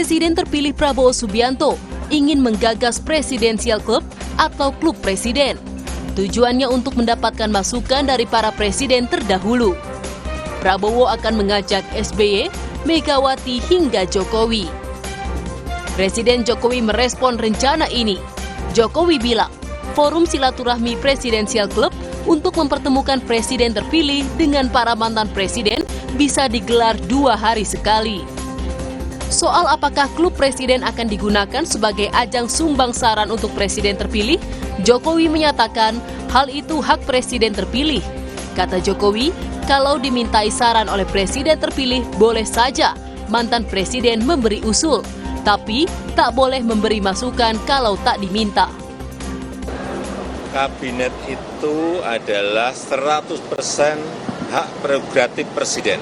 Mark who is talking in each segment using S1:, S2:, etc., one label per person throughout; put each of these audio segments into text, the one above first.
S1: Presiden terpilih Prabowo Subianto ingin menggagas Presidential Club atau klub presiden. Tujuannya untuk mendapatkan masukan dari para presiden terdahulu. Prabowo akan mengajak SBY, Megawati hingga Jokowi. Presiden Jokowi merespon rencana ini. Jokowi bilang, forum silaturahmi Presidential Club untuk mempertemukan presiden terpilih dengan para mantan presiden bisa digelar 2 hari sekali. Soal apakah klub presiden akan digunakan sebagai ajang sumbang saran untuk presiden terpilih, Jokowi menyatakan hal itu hak presiden terpilih. Kata Jokowi, kalau dimintai saran oleh presiden terpilih boleh saja mantan presiden memberi usul, tapi tak boleh memberi masukan kalau tak diminta.
S2: Kabinet itu adalah 100% hak prerogatif presiden.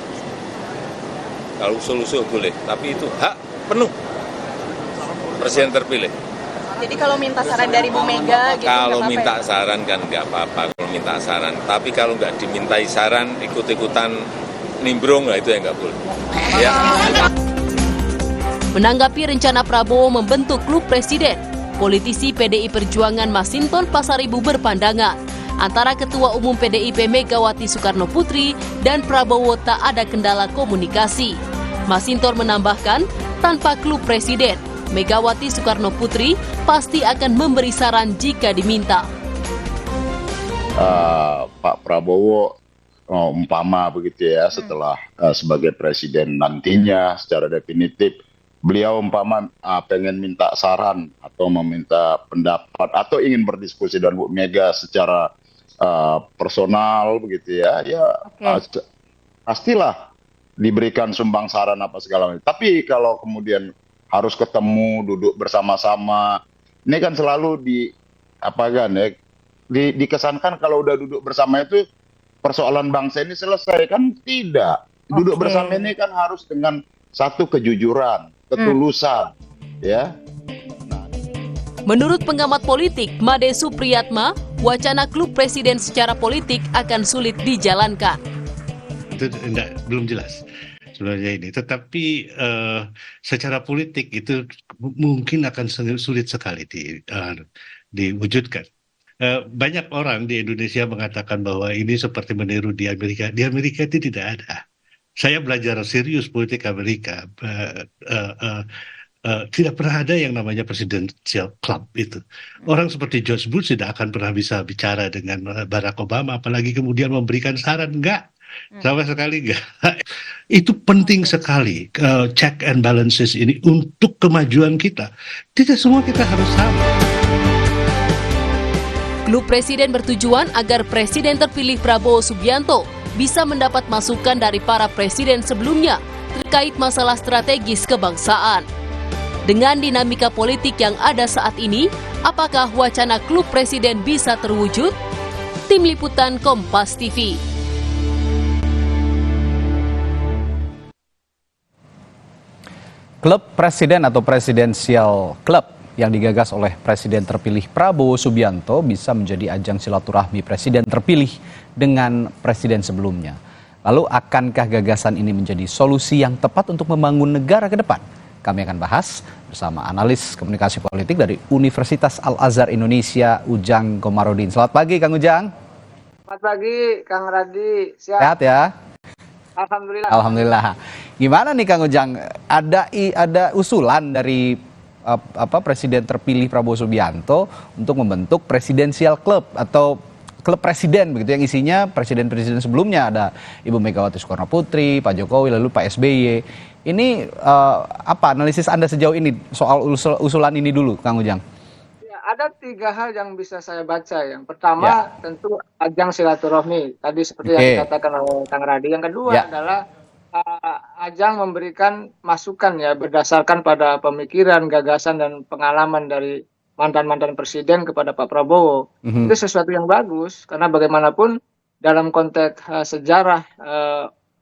S2: Kalau usul-usul boleh, tapi itu hak penuh presiden terpilih.
S3: Jadi kalau minta saran dari Bu Mega gitu
S2: kalau
S3: nggak
S2: minta
S3: apa-apa ya?
S2: saran kan nggak apa-apa kalau minta saran. Tapi kalau nggak dimintai saran, ikut-ikutan nimbrung, lah itu yang nggak boleh. Ya.
S1: Menanggapi rencana Prabowo membentuk klub presiden, politisi PDI Perjuangan Masinton Pasaribu berpandangan antara Ketua Umum PDIP Megawati Soekarno Putri dan Prabowo tak ada kendala komunikasi. Masinton menambahkan, tanpa klub presiden, Megawati Soekarno Putri pasti akan memberi saran jika diminta.
S4: Pak Prabowo umpama begitu ya, setelah sebagai presiden nantinya secara definitif, beliau umpama pengen minta saran atau meminta pendapat atau ingin berdiskusi dengan Bu Mega secara personal begitu ya, pastilah diberikan sumbang saran apa segala macam. Tapi kalau kemudian harus ketemu, duduk bersama-sama, ini kan selalu dikesankan kalau udah duduk bersama itu persoalan bangsa ini selesai, kan tidak. Duduk bersama ini kan harus dengan satu kejujuran, ketulusan, ya.
S1: Menurut pengamat politik Made Supriyatma, wacana klub presiden secara politik akan sulit dijalankan.
S5: Itu belum jelas sebenarnya ini, tetapi secara politik itu mungkin akan sulit sekali diwujudkan. Banyak orang di Indonesia mengatakan bahwa ini seperti meniru di Amerika. Di Amerika itu tidak ada. Saya belajar serius politik Amerika. Tidak pernah ada yang namanya presidential club itu. Orang seperti George Bush tidak akan pernah bisa bicara dengan Barack Obama, apalagi kemudian memberikan saran. Enggak, sama sekali enggak. Itu penting sekali, check and balances ini untuk kemajuan kita. Tidak semua kita harus sama.
S1: Klub presiden bertujuan agar presiden terpilih Prabowo Subianto bisa mendapat masukan dari para presiden sebelumnya terkait masalah strategis kebangsaan. Dengan dinamika politik yang ada saat ini, apakah wacana klub presiden bisa terwujud? Tim Liputan Kompas TV.
S6: Klub presiden atau Presidential Club yang digagas oleh Presiden terpilih Prabowo Subianto bisa menjadi ajang silaturahmi presiden terpilih dengan presiden sebelumnya. Lalu akankah gagasan ini menjadi solusi yang tepat untuk membangun negara ke depan? Kami akan bahas bersama analis komunikasi politik dari Universitas Al-Azhar Indonesia, Ujang Komarudin. Selamat pagi, Kang Ujang.
S7: Selamat pagi, Kang Radi.
S6: Sehat ya?
S7: Alhamdulillah.
S6: Alhamdulillah. Gimana nih, Kang Ujang? Ada usulan dari Presiden terpilih Prabowo Subianto untuk membentuk Presidential Club atau klub presiden begitu, yang isinya presiden-presiden sebelumnya, ada Ibu Megawati Soekarno Putri, Pak Jokowi, lalu Pak SBY. Ini apa analisis Anda sejauh ini soal usulan ini dulu, Kang Ujang?
S7: Ya, ada 3 hal yang bisa saya baca. Yang pertama tentu ajang silaturahmi, tadi seperti yang dikatakan oleh Kang Radi. Yang kedua adalah ajang memberikan masukan ya berdasarkan pada pemikiran, gagasan dan pengalaman dari mantan-mantan presiden kepada Pak Prabowo. Itu sesuatu yang bagus karena bagaimanapun dalam konteks sejarah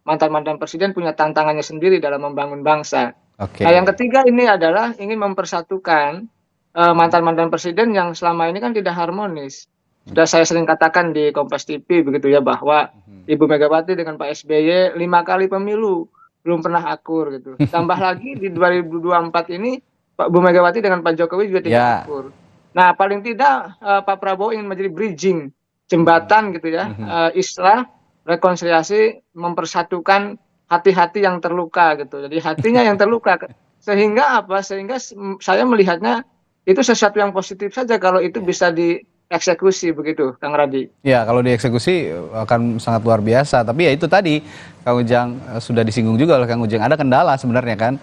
S7: mantan-mantan presiden punya tantangannya sendiri dalam membangun bangsa. Nah, yang ketiga ini adalah ingin mempersatukan mantan-mantan presiden yang selama ini kan tidak harmonis. Sudah saya sering katakan di Kompas TV begitu ya, bahwa Ibu Megawati dengan Pak SBY 5 kali pemilu. belum pernah akur gitu. Tambah lagi di 2024 ini Bu Megawati dengan Pak Jokowi juga tidak akur. Nah, paling tidak Pak Prabowo ingin menjadi bridging, jembatan gitu ya, islah, rekonsiliasi, mempersatukan hati-hati yang terluka gitu. Jadi hatinya yang terluka. Sehingga apa? Sehingga saya melihatnya itu sesuatu yang positif saja kalau itu bisa dieksekusi begitu, Kang Radi.
S6: Ya, kalau dieksekusi akan sangat luar biasa. Tapi ya itu tadi, Kang Ujang sudah disinggung juga oleh Kang Ujang. Ada kendala sebenarnya kan,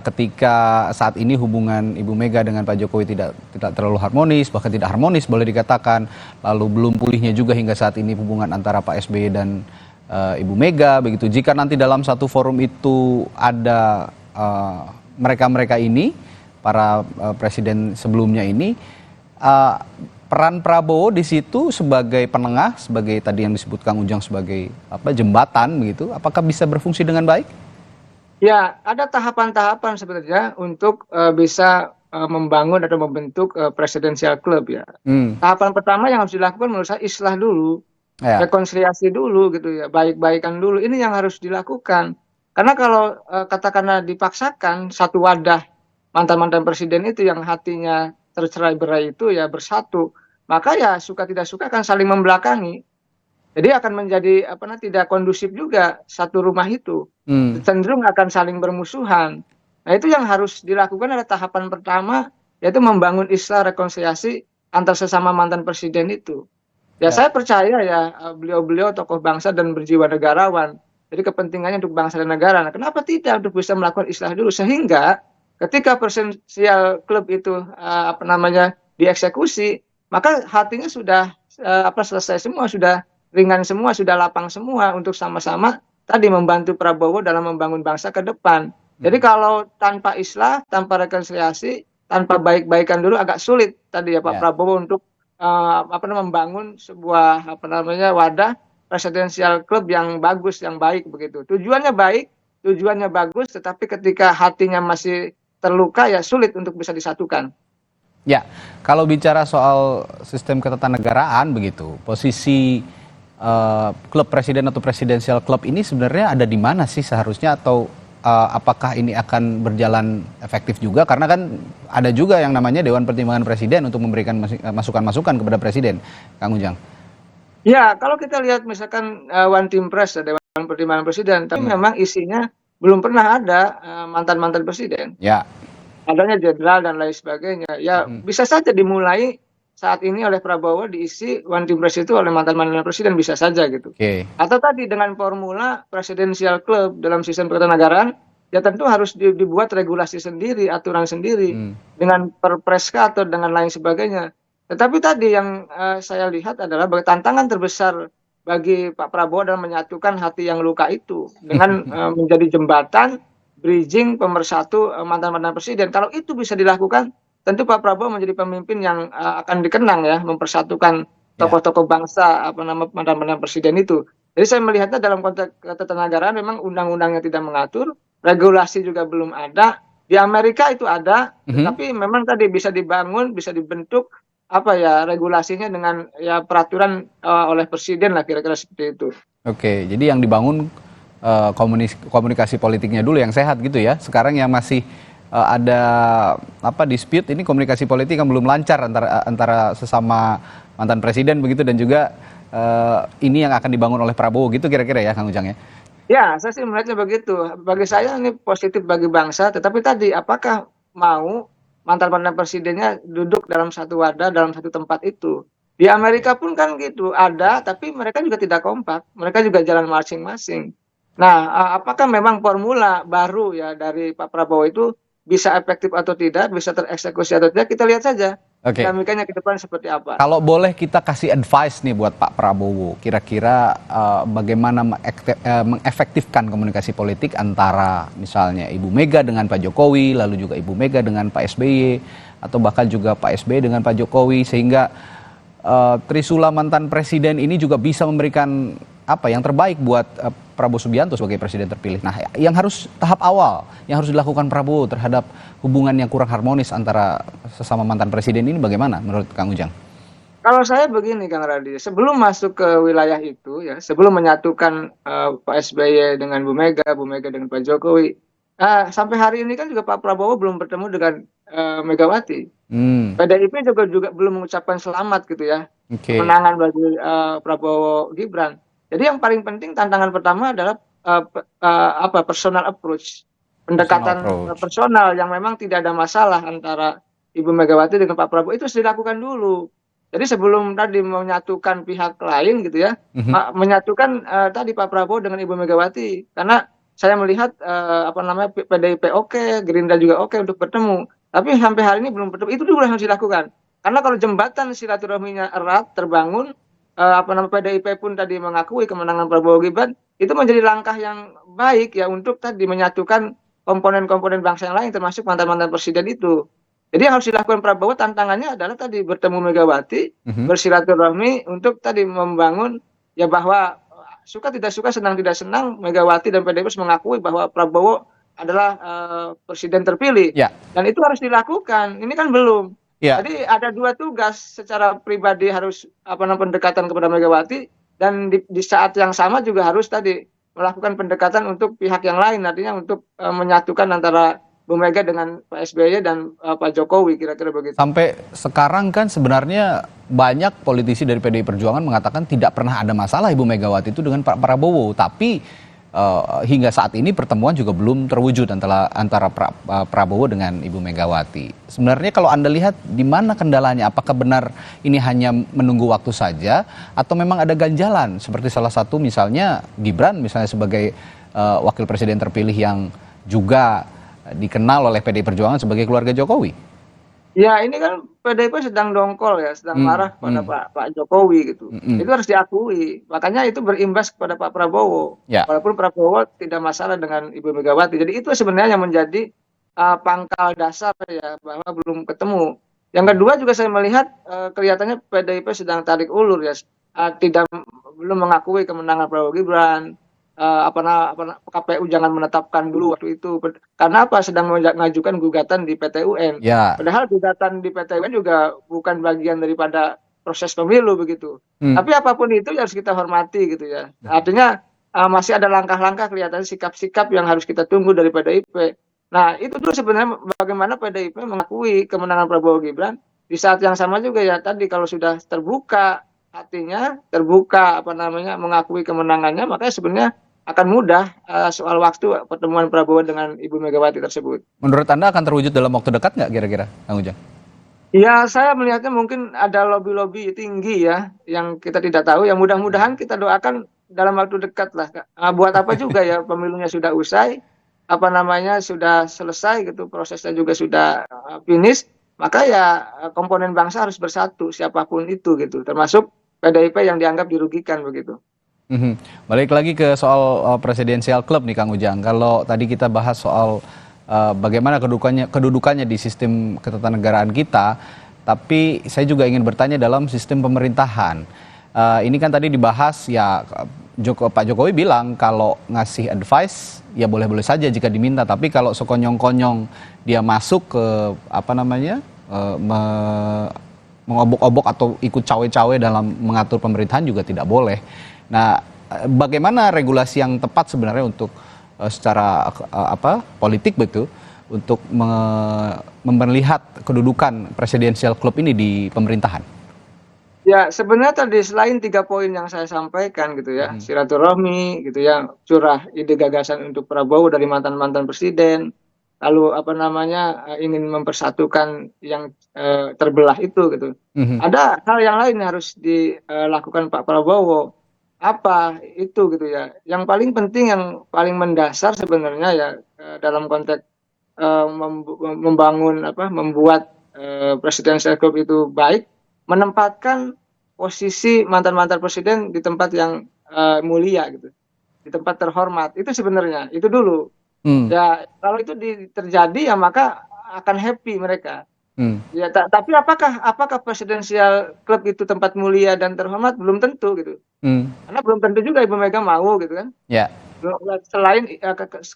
S6: ketika saat ini hubungan Ibu Mega dengan Pak Jokowi tidak terlalu harmonis, bahkan tidak harmonis boleh dikatakan. Lalu belum pulihnya juga hingga saat ini hubungan antara Pak SBY dan Ibu Mega. Begitu. Jika nanti dalam satu forum itu ada mereka-mereka ini, para presiden sebelumnya ini, peran Prabowo di situ sebagai penengah, sebagai tadi yang disebut Kang Ujang sebagai jembatan begitu, apakah bisa berfungsi dengan baik?
S7: Ya, ada tahapan-tahapan sebenarnya untuk bisa membangun atau membentuk presidential club ya. Tahapan pertama yang harus dilakukan menurut saya islah dulu, rekonsiliasi dulu gitu ya, baik-baikan dulu. Ini yang harus dilakukan. Karena kalau katakanlah dipaksakan satu wadah mantan-mantan presiden itu yang hatinya tercerai-berai itu ya bersatu, maka ya suka tidak suka akan saling membelakangi. Jadi akan menjadi tidak kondusif juga satu rumah itu. Cenderung akan saling bermusuhan. Nah, itu yang harus dilakukan adalah tahapan pertama, yaitu membangun islah rekonsiliasi antar sesama mantan presiden itu. Ya, saya percaya ya beliau-beliau tokoh bangsa dan berjiwa negarawan. Jadi kepentingannya untuk bangsa dan negara. Nah, kenapa tidak untuk bisa melakukan islah dulu sehingga ketika presidential club itu dieksekusi, maka hatinya sudah selesai semua, sudah ringan semua, sudah lapang semua untuk sama-sama tadi membantu Prabowo dalam membangun bangsa ke depan. Jadi kalau tanpa islah, tanpa rekonsiliasi, tanpa baik-baikan dulu agak sulit tadi ya Pak Prabowo untuk membangun sebuah wadah presidential club yang bagus, yang baik begitu. Tujuannya baik, tujuannya bagus, tetapi ketika hatinya masih terluka ya sulit untuk bisa disatukan.
S6: Ya, kalau bicara soal sistem ketatanegaraan begitu, posisi klub presiden atau presidensial club ini sebenarnya ada di mana sih seharusnya, atau apakah ini akan berjalan efektif juga? Karena kan ada juga yang namanya Dewan Pertimbangan Presiden untuk memberikan masukan-masukan kepada Presiden, Kang Ujang.
S7: Ya, kalau kita lihat misalkan One Team Press, Dewan Pertimbangan Presiden, tapi memang isinya belum pernah ada mantan-mantan presiden.
S6: Ya.
S7: Adanya jenderal dan lain sebagainya. Ya, bisa saja dimulai saat ini oleh Prabowo, diisi One Team Press itu oleh mantan-mantan presiden, bisa saja gitu. Atau tadi dengan formula presidential club dalam sistem ketatanegaraan, ya tentu harus dibuat regulasi sendiri, aturan sendiri, dengan perpreska atau dengan lain sebagainya. Tetapi tadi yang saya lihat adalah tantangan terbesar bagi Pak Prabowo dalam menyatukan hati yang luka itu dengan menjadi jembatan, bridging, pemersatu mantan-mantan presiden. Kalau itu bisa dilakukan, tentu Pak Prabowo menjadi pemimpin yang akan dikenang ya, mempersatukan tokoh-tokoh bangsa, mantan-mantan presiden itu. Jadi saya melihatnya dalam konteks ketatanegaraan memang undang-undangnya tidak mengatur, regulasi juga belum ada. Di Amerika itu ada, tapi memang tadi bisa dibangun, bisa dibentuk regulasinya dengan peraturan oleh presiden lah, kira-kira seperti itu.
S6: Oke, jadi yang dibangun komunikasi politiknya dulu yang sehat gitu ya. Sekarang yang masih ada dispute ini, komunikasi politik yang belum lancar antara sesama mantan presiden begitu, dan juga ini yang akan dibangun oleh Prabowo gitu kira-kira ya, Kang Ujang ya.
S7: Ya, saya sih melihatnya begitu. Bagi saya ini positif bagi bangsa, tetapi tadi apakah mau mantan-mantan presidennya duduk dalam satu wadah, dalam satu tempat itu. Di Amerika pun kan gitu, ada, tapi mereka juga tidak kompak. Mereka juga jalan masing-masing. Nah, apakah memang formula baru ya dari Pak Prabowo itu bisa efektif atau tidak, bisa tereksekusi atau tidak, kita lihat saja. Dinamikanya ke depan seperti apa.
S6: Kalau boleh kita kasih advice nih buat Pak Prabowo, kira-kira bagaimana mengefektifkan komunikasi politik antara misalnya Ibu Mega dengan Pak Jokowi, lalu juga Ibu Mega dengan Pak SBY, atau bahkan juga Pak SBY dengan Pak Jokowi, sehingga Trisula mantan presiden ini juga bisa memberikan yang terbaik buat Prabowo Subianto sebagai presiden terpilih. Nah, yang harus tahap awal yang harus dilakukan Prabowo terhadap hubungan yang kurang harmonis antara sesama mantan presiden ini bagaimana menurut Kang Ujang?
S7: Kalau saya begini Kang Radi, sebelum masuk ke wilayah itu ya, sebelum menyatukan Pak SBY dengan Bu Mega dengan Pak Jokowi, sampai hari ini kan juga Pak Prabowo belum bertemu dengan Megawati.
S6: Hmm,
S7: PDIP juga belum mengucapkan selamat gitu ya,
S6: oke.
S7: kemenangan bagi Prabowo Gibran. Jadi yang paling penting tantangan pertama adalah apa personal approach,
S6: Personal
S7: pendekatan
S6: approach.
S7: personal yang memang tidak ada masalah antara Ibu Megawati dengan Pak Prabowo itu harus dilakukan dulu. Jadi sebelum tadi menyatukan pihak lain gitu ya,
S6: Mhm.
S7: menyatukan tadi Pak Prabowo dengan Ibu Megawati, karena saya melihat apa namanya PDIP oke, Gerindra juga oke untuk bertemu, tapi sampai hari ini belum bertemu. Itu dulu yang harus dilakukan. Karena kalau jembatan silaturahminya erat terbangun, apa namanya PDIP pun tadi mengakui kemenangan Prabowo Gibran, itu menjadi langkah yang baik ya untuk tadi menyatukan komponen-komponen bangsa yang lain termasuk mantan-mantan presiden itu. Jadi yang harus dilakukan Prabowo tantangannya adalah tadi bertemu Megawati,
S6: Mhm.
S7: bersilaturahmi untuk tadi membangun ya bahwa suka tidak suka, senang tidak senang, Megawati dan PDIP harus mengakui bahwa Prabowo adalah presiden terpilih.
S6: Ya,
S7: Dan itu harus dilakukan. Ini kan belum.
S6: ya.
S7: Jadi ada dua tugas secara pribadi harus apa namanya pendekatan kepada Megawati dan di saat yang sama juga harus tadi melakukan pendekatan untuk pihak yang lain, artinya untuk menyatukan antara Bu Mega dengan Pak SBY dan Pak Jokowi kira-kira begitu.
S6: Sampai sekarang kan sebenarnya banyak politisi dari PDI Perjuangan mengatakan tidak pernah ada masalah Ibu Megawati itu dengan Pak Prabowo, tapi hingga saat ini pertemuan juga belum terwujud antara Prabowo dengan Ibu Megawati. Sebenarnya kalau Anda lihat di mana kendalanya? Apakah benar ini hanya menunggu waktu saja atau memang ada ganjalan seperti salah satu misalnya Gibran misalnya sebagai wakil presiden terpilih yang juga dikenal oleh PDI Perjuangan sebagai keluarga Jokowi?
S7: Ya ini kan PDIP sedang dongkol ya, sedang
S6: Hmm,
S7: marah kepada
S6: hmm,
S7: Pak Jokowi gitu.
S6: hmm.
S7: Itu harus diakui. Makanya itu berimbas kepada Pak Prabowo.
S6: Ya.
S7: Walaupun Prabowo tidak masalah dengan Ibu Megawati. Jadi itu sebenarnya yang menjadi pangkal dasar ya bahwa belum ketemu. Yang kedua juga saya melihat kelihatannya PDIP sedang tarik ulur ya, tidak belum mengakui kemenangan Prabowo Gibran. KPU jangan menetapkan dulu waktu itu. Karena apa? Sedang mengajukan gugatan di PT UN.
S6: Ya.
S7: Padahal gugatan di PT UN juga bukan bagian daripada proses pemilu begitu.
S6: Hmm.
S7: Tapi apapun itu harus kita hormati gitu ya. Artinya masih ada langkah-langkah kelihatan sikap-sikap yang harus kita tunggu dari PDIP. Nah itu dulu sebenarnya bagaimana PDIP mengakui kemenangan Prabowo Gibran. Di saat yang sama juga ya tadi kalau sudah terbuka hatinya, terbuka apa namanya mengakui kemenangannya, makanya sebenarnya akan mudah soal waktu pertemuan Prabowo dengan Ibu Megawati tersebut.
S6: Menurut Anda akan terwujud dalam waktu dekat nggak kira-kira, Kang Ujang?
S7: Ya, saya melihatnya mungkin ada lobby-lobby tinggi ya, yang kita tidak tahu. Yang mudah-mudahan kita doakan dalam waktu dekat lah. Buat apa juga ya, pemilunya sudah usai, apa namanya sudah selesai gitu, prosesnya juga sudah finish. Maka ya komponen bangsa harus bersatu, siapapun itu gitu, termasuk PDIP yang dianggap dirugikan begitu.
S6: Balik lagi ke soal presidensial club nih Kang Ujang. Kalau tadi kita bahas soal bagaimana kedudukannya di sistem ketatanegaraan kita, tapi saya juga ingin bertanya dalam sistem pemerintahan. Ini kan tadi dibahas ya Pak Jokowi bilang kalau ngasih advice ya boleh-boleh saja jika diminta, tapi kalau sekonyong-konyong dia masuk ke apa namanya mengobok-obok atau ikut cawe-cawe dalam mengatur pemerintahan juga tidak boleh. Nah, bagaimana regulasi yang tepat sebenarnya untuk secara politik betul untuk melihat kedudukan presidensial club ini di pemerintahan?
S7: Ya, sebenarnya tadi selain 3 poin yang saya sampaikan gitu ya, silaturahmi gitu ya, curah ide gagasan untuk Prabowo dari mantan-mantan presiden, lalu apa namanya ingin mempersatukan yang terbelah itu gitu. Ada hal yang lain yang harus dilakukan Pak Prabowo. Apa itu gitu ya. Yang paling penting, yang paling mendasar sebenarnya ya dalam konteks membuat presidential club itu baik, menempatkan posisi mantan-mantan presiden di tempat yang mulia gitu, di tempat terhormat. Itu sebenarnya, itu dulu. Ya kalau itu terjadi ya maka akan happy mereka. Ya, tapi apakah presidensial club itu tempat mulia dan terhormat? Belum tentu gitu. Karena belum tentu juga Ibu Mega mau gitu kan.
S6: Ya.
S7: Selain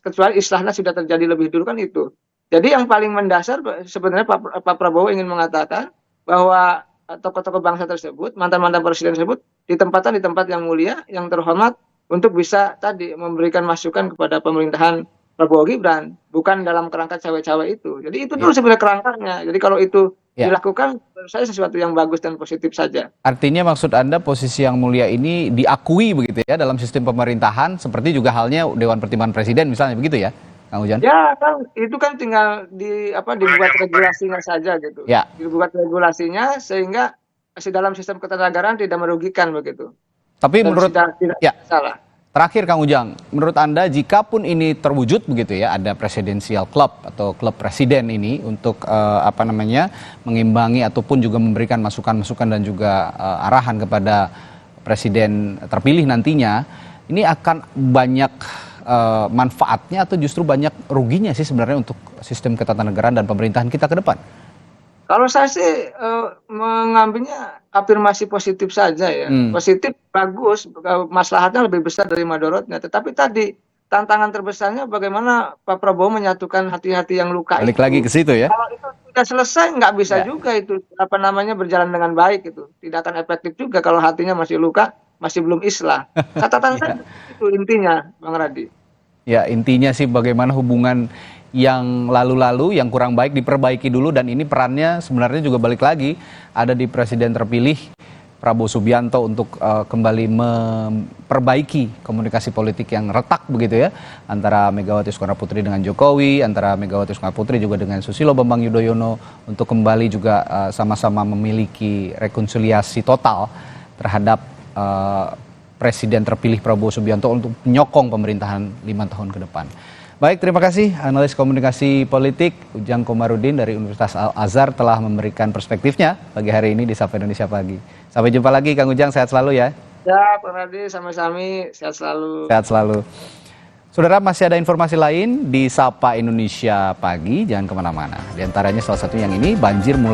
S7: kecuali islahnya sudah terjadi lebih dulu kan itu. Jadi yang paling mendasar sebenarnya Pak Prabowo ingin mengatakan bahwa tokoh-tokoh bangsa tersebut, mantan-mantan presiden tersebut ditempatkan di tempat yang mulia, yang terhormat untuk bisa tadi memberikan masukan kepada pemerintahan Prabowo Gibran, bukan dalam kerangka cawe-cawe itu. Jadi itu dulu sebenarnya kerangkanya. Jadi kalau itu dilakukan, menurut saya sesuatu yang bagus dan positif saja.
S6: Artinya maksud Anda posisi yang mulia ini diakui begitu ya dalam sistem pemerintahan, seperti juga halnya Dewan Pertimbangan Presiden misalnya begitu ya, Kang Ujang?
S7: Ya kan, itu kan tinggal dibuat regulasinya saja gitu.
S6: Ya.
S7: Dibuat regulasinya sehingga dalam sistem ketatanegaraan tidak merugikan begitu.
S6: Tapi
S7: Dan
S6: menurut
S7: tidak salah.
S6: Terakhir Kang Ujang, menurut Anda jikapun ini terwujud begitu ya, ada presidensial club atau klub presiden ini untuk mengimbangi ataupun juga memberikan masukan-masukan dan juga arahan kepada presiden terpilih nantinya, ini akan banyak manfaatnya atau justru banyak ruginya sih sebenarnya untuk sistem ketatanegaraan dan pemerintahan kita ke depan?
S7: Kalau saya sih mengambilnya afirmasi positif saja ya. Positif, bagus, maslahatnya lebih besar dari madorotnya. Tetapi tadi tantangan terbesarnya bagaimana Pak Prabowo menyatukan hati-hati yang luka
S6: Balik
S7: itu.
S6: lagi ke situ ya.
S7: Kalau itu sudah selesai nggak bisa juga itu berjalan dengan baik itu. Tidak akan efektif juga kalau hatinya masih luka, masih belum islah. Catatan saya itu intinya, Bang Radi.
S6: Ya, intinya sih bagaimana hubungan yang lalu-lalu yang kurang baik diperbaiki dulu, dan ini perannya sebenarnya juga balik lagi ada di presiden terpilih Prabowo Subianto untuk kembali memperbaiki komunikasi politik yang retak begitu ya antara Megawati Soekarnoputri dengan Jokowi, antara Megawati Soekarnoputri juga dengan Susilo Bambang Yudhoyono, untuk kembali juga sama-sama memiliki rekonsiliasi total terhadap presiden terpilih Prabowo Subianto untuk menyokong pemerintahan 5 tahun ke depan. Baik, terima kasih analis komunikasi politik Ujang Komarudin dari Universitas Al-Azhar telah memberikan perspektifnya pagi hari ini di Sapa Indonesia Pagi. Sampai jumpa lagi Kang Ujang, sehat selalu ya.
S7: Ya, Pak Radi, sama-sama, sehat selalu.
S6: Sehat selalu. Saudara, masih ada informasi lain di Sapa Indonesia Pagi, jangan kemana-mana. Di antaranya salah satu yang ini, banjir mulai